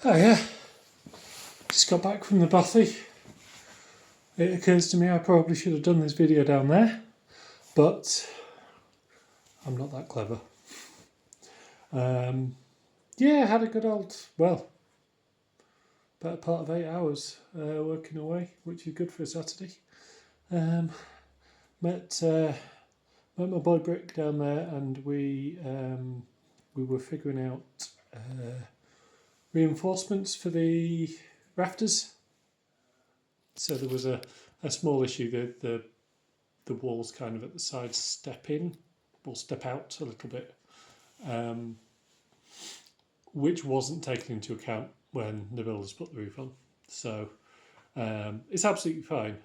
Oh yeah, just got back from the bothy. It occurs to me I probably should have done this video down there, but I'm not that clever. Yeah, had a good old, well, better part of 8 hours working away, which is good for a Saturday. Met my boy Brick down there, and we were figuring out reinforcements for the rafters. So there was a small issue that the walls kind of at the sides step in or step out a little bit, which wasn't taken into account when the builders put the roof on. So it's absolutely fine,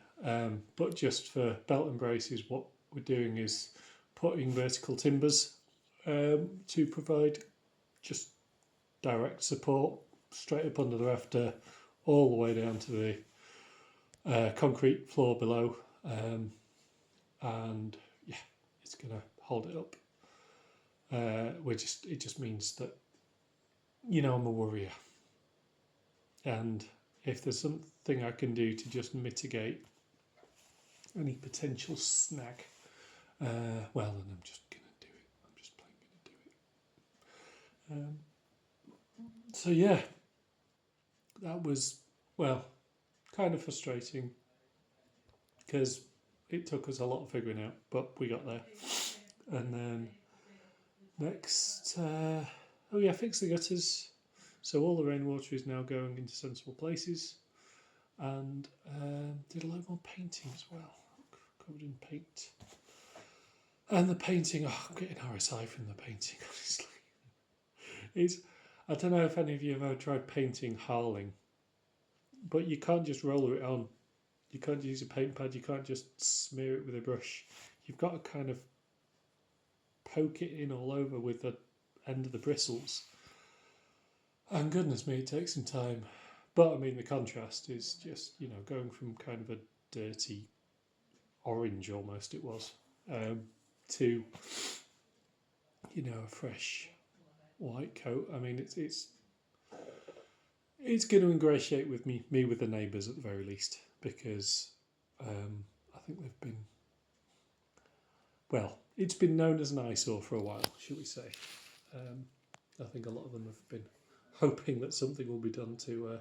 but just for belt and braces, what we're doing is putting vertical timbers to provide just direct support straight up under the rafter, all the way down to the concrete floor below, and yeah, it's going to hold it up. It just means that, you know, I'm a worrier, and if there's something I can do to just mitigate any potential snag, well, then I'm just going to do it. I'm just plain going to do it. So yeah, that was, well, kind of frustrating because it took us a lot of figuring out, but we got there. And then next, fix the gutters. So all the rainwater is now going into sensible places, and did a lot more painting as well, covered in paint. And the painting, I'm getting RSI from the painting, honestly. I don't know if any of you have ever tried painting Harling, but you can't just roller it on. You can't use a paint pad, you can't just smear it with a brush. You've got to kind of poke it in all over with the end of the bristles. And goodness me, it takes some time. But I mean, the contrast is just, you know, going from kind of a dirty orange almost it was, to, you know, a fresh white coat. I mean, it's going to ingratiate with me with the neighbours at the very least, because I think they've been, well, it's been known as an eyesore for a while, shall we say. I think a lot of them have been hoping that something will be done to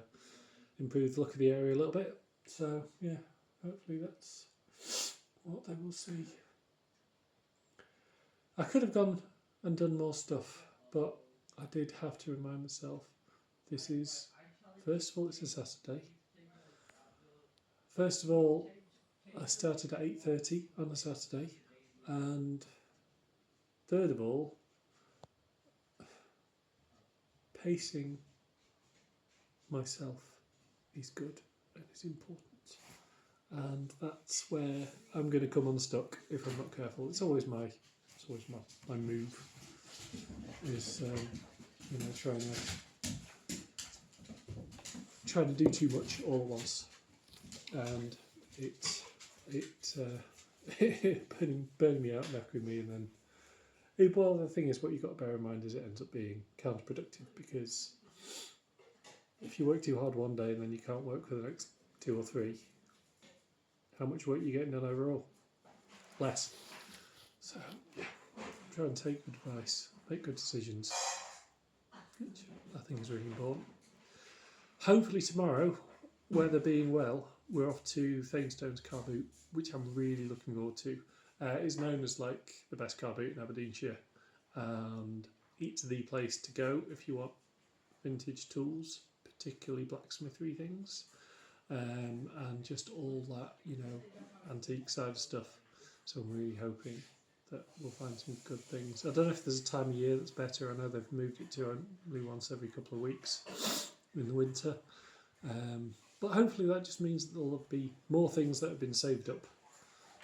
improve the look of the area a little bit. So yeah, hopefully that's what they will see. I could have gone and done more stuff, but I did have to remind myself, this is, first of all, it's a Saturday. First of all, I started at 8:30 on a Saturday, and third of all, pacing myself is good and is important, and that's where I'm going to come unstuck if I'm not careful. It's always my move, is you know, trying to do too much all at once, and it burning me out, knackering me, and then well, the thing is, what you've got to bear in mind is it ends up being counterproductive, because if you work too hard one day and then you can't work for the next 2 or 3, how much work are you getting done overall? Less. So yeah, try and take good advice, make good decisions, which I think is really important. Hopefully tomorrow, weather being well, we're off to Thainstone's car boot, which I'm really looking forward to. It's known as like the best car boot in Aberdeenshire, and it's the place to go if you want vintage tools, particularly blacksmithery things, and just all that, you know, antique side of stuff. So I'm really hoping that we'll find some good things. I don't know if there's a time of year that's better. I know they've moved it to only once every couple of weeks in the winter, but hopefully that just means that there'll be more things that have been saved up.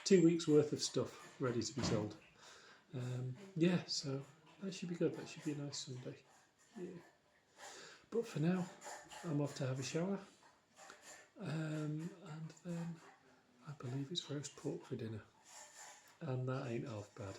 2 weeks worth of stuff ready to be sold. Yeah, so that should be good. That should be a nice Sunday. Yeah. But for now, I'm off to have a shower, and then I believe it's roast pork for dinner, and that ain't half bad.